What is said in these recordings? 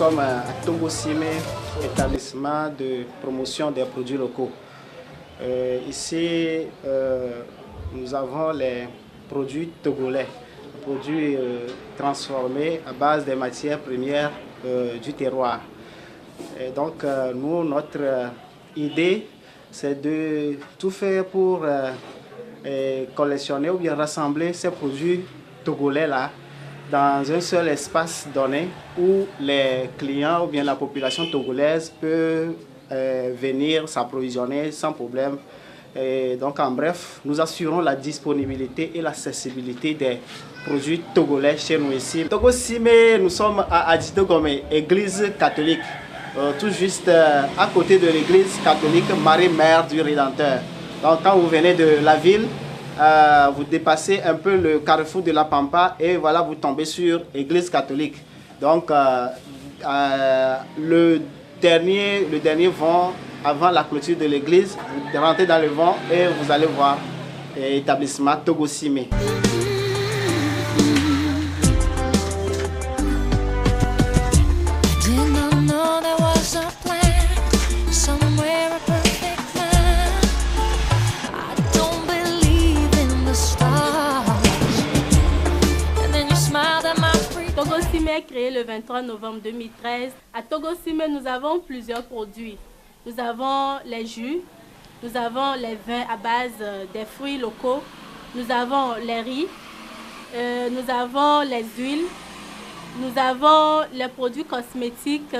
sommes à Togo Cimé, établissement de promotion des produits locaux. Ici, nous avons les produits togolais, produits transformés à base des matières premières du terroir. Et donc, nous, notre idée, c'est de tout faire pour collectionner ou bien rassembler ces produits togolais-là dans un seul espace donné où les clients ou bien la population togolaise peut venir s'approvisionner sans problème. Et donc, en bref, nous assurons la disponibilité et l'accessibilité des produits togolais chez nous ici. Togo Cimé, nous sommes à Adjidogome, église catholique, tout juste à côté de l'église catholique Marie-Mère du Rédempteur. Donc, quand vous venez de la ville, vous dépassez un peu le carrefour de la Pampa et voilà, vous tombez sur l'église catholique. Donc, le dernier vent avant la clôture de l'église, vous rentrez dans le vent et vous allez voir l'établissement Togo Cimé. Togo Cimé est créé le 23 novembre 2013. À Togo Cimé, nous avons plusieurs produits. Nous avons les jus, nous avons les vins à base des fruits locaux, nous avons les riz, nous avons les huiles, nous avons les produits cosmétiques,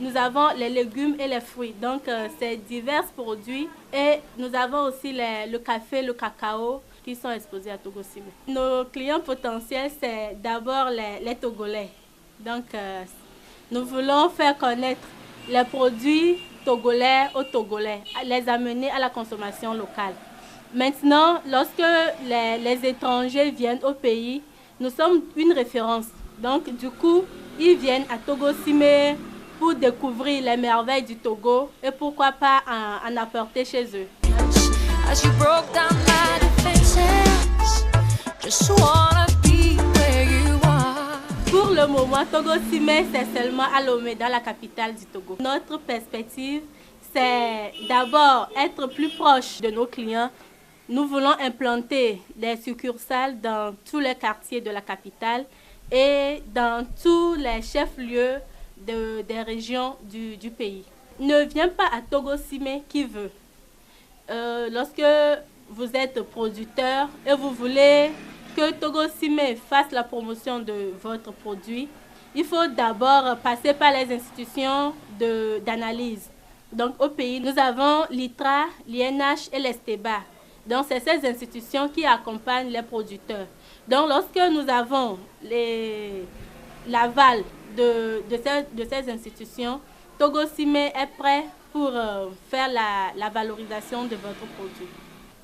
nous avons les légumes et les fruits. Donc, c'est divers produits. Et nous avons aussi le café, le cacao qui sont exposés à Togo Cimé. Nos clients potentiels, c'est d'abord les Togolais. Donc, nous voulons faire connaître les produits togolais aux Togolais, les amener à la consommation locale. Maintenant, lorsque les étrangers viennent au pays, nous sommes une référence. Donc, du coup, ils viennent à Togo Cimé pour découvrir les merveilles du Togo et pourquoi pas en apporter chez eux. Pour le moment, Togo Cimé, c'est seulement à Lomé, dans la capitale du Togo. Notre perspective, c'est d'abord être plus proche de nos clients. Nous voulons implanter des succursales dans tous les quartiers de la capitale et dans tous les chefs-lieux des régions du pays. Ne vient pas à Togo Cimé qui veut. Lorsque vous êtes producteur et vous voulez que Togo Cimé fasse la promotion de votre produit, il faut d'abord passer par les institutions d'analyse. Donc au pays, nous avons l'ITRA, l'INH et l'ESTEBA. Donc c'est ces institutions qui accompagnent les producteurs. Donc lorsque nous avons l'aval de ces institutions, Togo Cimé est prêt pour faire la valorisation de votre produit.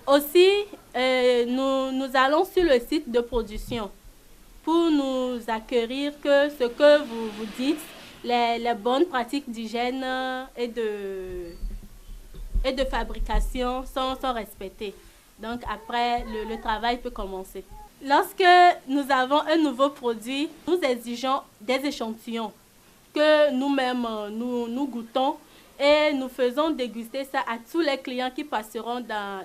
Aussi, nous allons sur le site de production pour nous acquérir que ce que vous dites, les bonnes pratiques d'hygiène et de fabrication sont respectées. Donc après, le travail peut commencer. Lorsque nous avons un nouveau produit, nous exigeons des échantillons que nous-mêmes nous goûtons et nous faisons déguster ça à tous les clients qui passeront dans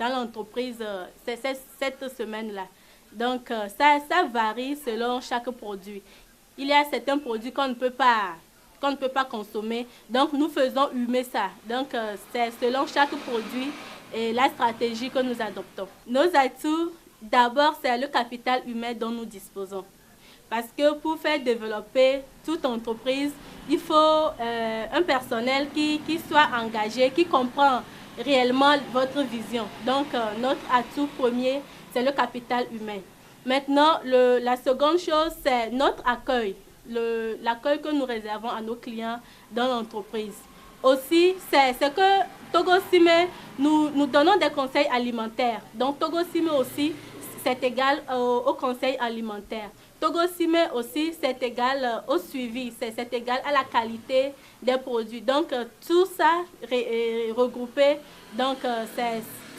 l'entreprise cette semaine-là. Donc ça varie selon chaque produit. Il y a certains produits qu'on ne peut pas consommer, donc nous faisons humer ça. Donc c'est selon chaque produit et la stratégie que nous adoptons. Nos atouts, d'abord, c'est le capital humain dont nous disposons. Parce que pour faire développer toute entreprise, il faut un personnel qui soit engagé, qui comprend réellement votre vision. Donc, notre atout premier, c'est le capital humain. Maintenant, la seconde chose, c'est notre accueil, l'accueil que nous réservons à nos clients dans l'entreprise. Aussi, c'est que Togo Cimé, nous donnons des conseils alimentaires. Donc, Togo Cimé aussi, c'est égal au conseil alimentaire. Togo Cimé aussi, c'est égal au suivi, c'est égal à la qualité des produits. Donc, tout ça regroupé, donc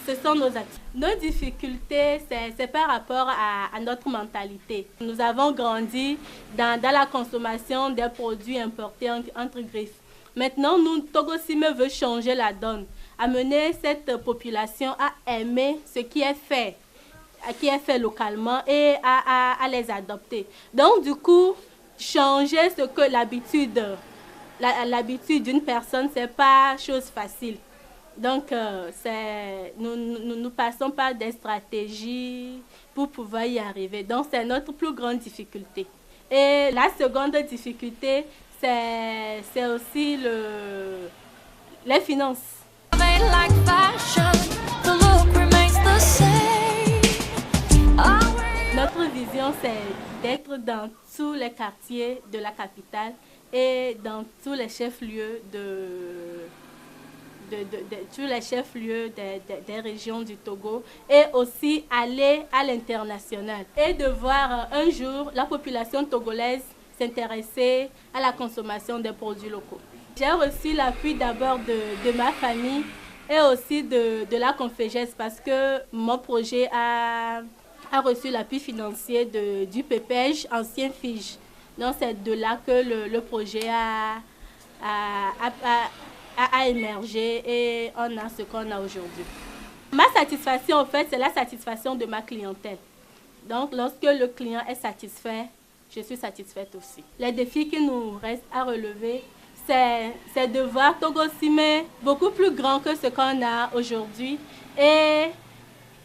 ce sont nos actions. Nos difficultés, c'est par rapport à notre mentalité. Nous avons grandi dans la consommation des produits importés entre griffes. Maintenant, Togosime veut changer la donne, amener cette population à aimer ce qui est fait localement et à les adopter. Donc, du coup, changer ce que l'habitude d'une personne, ce n'est pas chose facile. Donc, nous passons par des stratégies pour pouvoir y arriver. Donc, c'est notre plus grande difficulté. Et la seconde difficulté, c'est aussi les finances. Notre vision, c'est d'être dans tous les quartiers de la capitale et dans tous les chefs-lieux des régions du Togo et aussi aller à l'international et de voir un jour la population togolaise s'intéresser à la consommation des produits locaux. J'ai reçu l'appui d'abord de ma famille et aussi de la Confégès parce que mon projet a reçu l'appui financier du PPEJ, ancien FIJ. Donc c'est de là que le projet a émergé et on a ce qu'on a aujourd'hui. Ma satisfaction, en fait, c'est la satisfaction de ma clientèle. Donc, lorsque le client est satisfait, je suis satisfaite aussi. Les défis qui nous restent à relever, c'est de voir Togosime beaucoup plus grand que ce qu'on a aujourd'hui et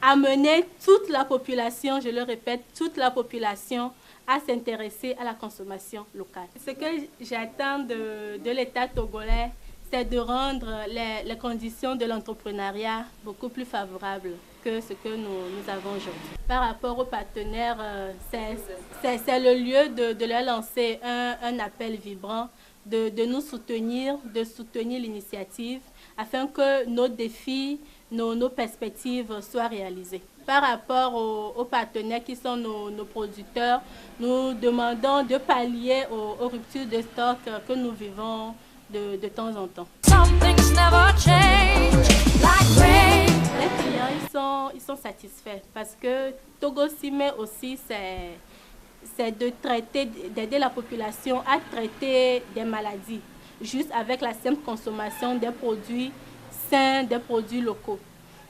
amener toute la population, je le répète, toute la population à s'intéresser à la consommation locale. Ce que j'attends de l'État togolais, c'est de rendre les conditions de l'entrepreneuriat beaucoup plus favorables que ce que nous avons aujourd'hui. Par rapport aux partenaires, c'est le lieu de leur lancer un appel vibrant, de nous soutenir, de soutenir l'initiative, afin que nos défis, nos perspectives soient réalisées. Par rapport aux partenaires qui sont nos producteurs, nous demandons de pallier aux ruptures de stock que nous vivons de temps en temps. Les clients, ils sont satisfaits parce que Togosime aussi, c'est d'aider la population à traiter des maladies, juste avec la simple consommation des produits sains, des produits locaux.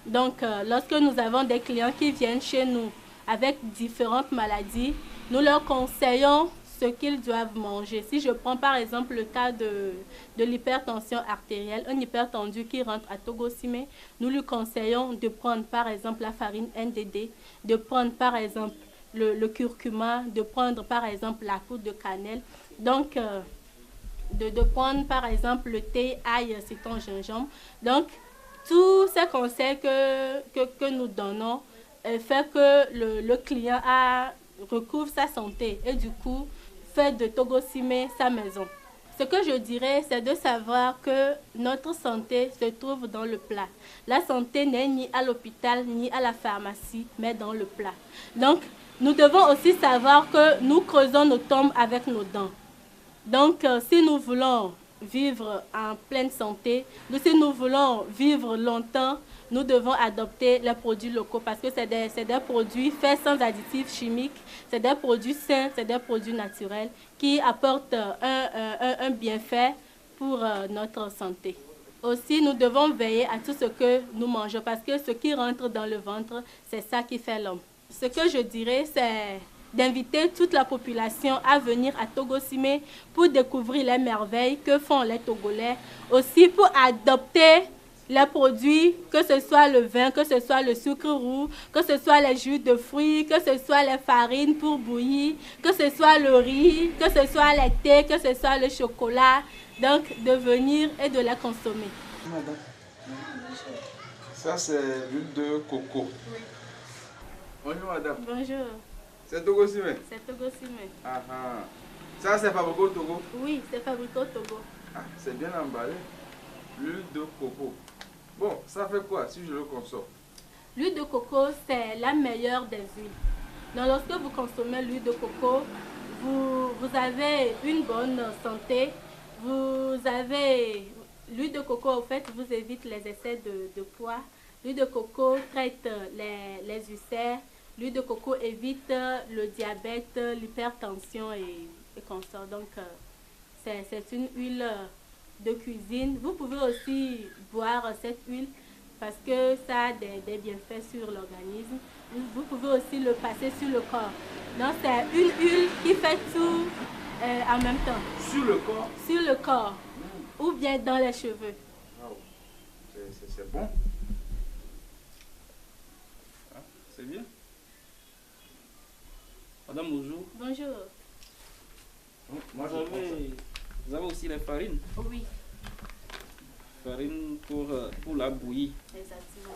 Donc, lorsque nous avons des clients qui viennent chez nous avec différentes maladies, nous leur conseillons ce qu'ils doivent manger. Si je prends par exemple le cas de l'hypertension artérielle, un hypertendu qui rentre à Togosime, nous lui conseillons de prendre par exemple la farine NDD, de prendre par exemple le curcuma, de prendre par exemple la poudre de cannelle. Donc, de prendre par exemple le thé, ail, citron, gingembre. Donc, tous ces conseils que nous donnons fait que le client recouvre sa santé et du coup fait de Togosime sa maison. Ce que je dirais, c'est de savoir que notre santé se trouve dans le plat. La santé n'est ni à l'hôpital ni à la pharmacie, mais dans le plat. Donc, nous devons aussi savoir que nous creusons nos tombes avec nos dents. Donc, si nous voulons vivre en pleine santé, si nous voulons vivre longtemps, nous devons adopter les produits locaux parce que c'est des produits faits sans additifs chimiques, c'est des produits sains, c'est des produits naturels qui apportent un bienfait pour notre santé. Aussi, nous devons veiller à tout ce que nous mangeons parce que ce qui rentre dans le ventre, c'est ça qui fait l'homme. Ce que je dirais, c'est d'inviter toute la population à venir à Togosime pour découvrir les merveilles que font les Togolais, aussi pour adopter les produits, que ce soit le vin, que ce soit le sucre roux, que ce soit les jus de fruits, que ce soit les farines pour bouillir, que ce soit le riz, que ce soit les thés, que ce soit le chocolat. Donc, de venir et de les consommer. Madame, ça c'est l'huile de coco. Oui. Bonjour madame. Bonjour. C'est Togosime? C'est Togosime. Ah ah. Ça c'est fabriqué au Togo? Oui, c'est fabriqué au Togo. Ah, c'est bien emballé. L'huile de coco. Bon, ça fait quoi si je le consomme? L'huile de coco, c'est la meilleure des huiles. Donc, lorsque vous consommez l'huile de coco, vous avez une bonne santé. L'huile de coco, en fait, vous évite les excès de poids L'huile de coco traite les ulcères. L'huile de coco évite le diabète, l'hypertension et consorts. Donc, c'est une huile de cuisine. Vous pouvez aussi boire cette huile parce que ça a des bienfaits sur l'organisme. Vous pouvez aussi le passer sur le corps. Donc, c'est une huile qui fait tout en même temps. Sur le corps? Sur le corps. Ou bien dans les cheveux. Wow. C'est bon. Ah, c'est bien. Madame, bonjour. Bonjour. Moi, Vous avez aussi les farines. Oui, Farine pour la bouillie. exactement.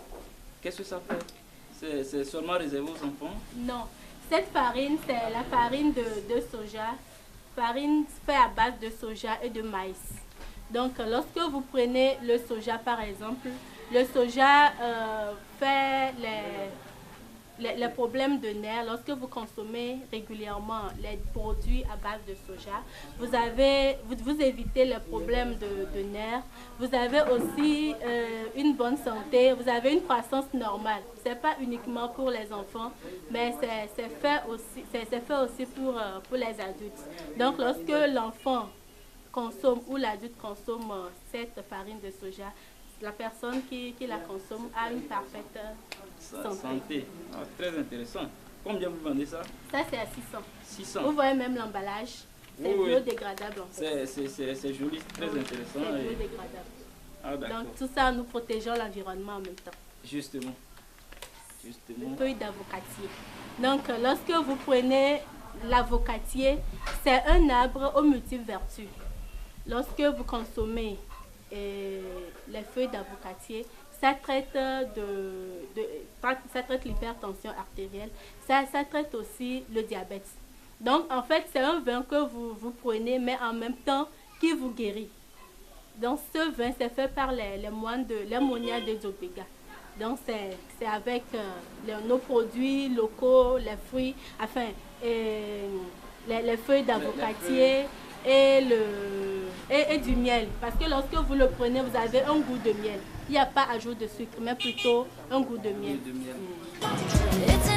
Qu'est-ce que ça fait? C'est seulement réservé aux enfants? Non, cette farine, c'est la farine de soja. Farine faite à base de soja et de maïs. Donc, lorsque vous prenez le soja, par exemple, le soja fait les problèmes de nerfs. Lorsque vous consommez régulièrement les produits à base de soja, vous évitez les problèmes de nerfs. Vous avez aussi une bonne santé. Vous avez une croissance normale. Ce n'est pas uniquement pour les enfants, mais c'est fait aussi pour les adultes. Donc, lorsque l'enfant consomme ou l'adulte consomme cette farine de soja, la personne qui la consomme a une parfaite santé. Ah, très intéressant. Combien vous vendez ça? Ça, c'est à 600. 600. Vous voyez même l'emballage. C'est Oui, oui. biodégradable en fait. C'est joli, très intéressant. C'est et- biodégradable. Ah, d'accord. Donc tout ça, nous protégeons l'environnement en même temps. Justement. Feuille d'avocatier. Donc lorsque vous prenez l'avocatier, c'est un arbre aux multiples vertus. Lorsque vous consommez les feuilles d'avocatier, ça traite ça traite l'hypertension artérielle, ça traite aussi le diabète. Donc en fait, c'est un vin que vous prenez, mais en même temps qui vous guérit. Donc ce vin, c'est fait par les moines de l'Harmonia de Zobega. Donc c'est avec nos produits locaux, les fruits, enfin les feuilles d'avocatier et du miel. Parce que lorsque vous le prenez, vous avez un goût de miel. Il n'y a pas ajout de sucre, mais plutôt un goût de miel. De miel. It's